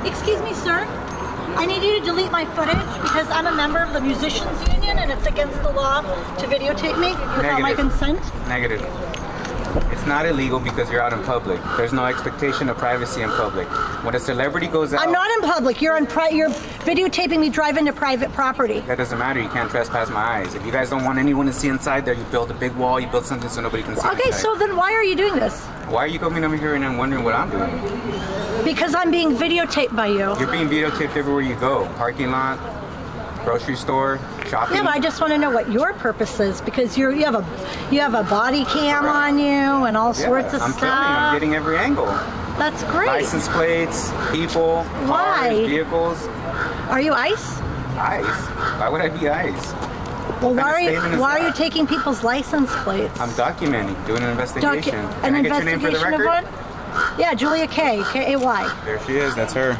Excuse me, sir. I need you to delete my footage because I'm a member of the Musicians Union and it's against the law to videotape me without my consent. Negative. It's not illegal because you're out in public. There's no expectation of privacy in public. When a celebrity goes out... I'm not in public. You're videotaping me drive into private property. That doesn't matter. You can't trespass my eyes. If you guys don't want anyone to see inside there, you build a big wall, you build something so nobody can see Okay, inside. so then why are you doing this? Why are you coming over here and wondering what I'm doing? Because I'm being videotaped by you. You're being videotaped everywhere you go. Parking lot, grocery store, shopping. Yeah, but I just want to know what your purpose is because you have a body cam on you and all sorts of I'm stuff. filming. I'm getting every angle. That's great. License plates, people, Why? cars, vehicles. Are you ICE? ICE? Why would I be ICE? Well, What kind of statement is why are you that? taking people's license plates? I'm documenting, doing an investigation. Can I get your name for the Investigation of record? what? Yeah, Julia K. K-A-Y. There she is. That's her.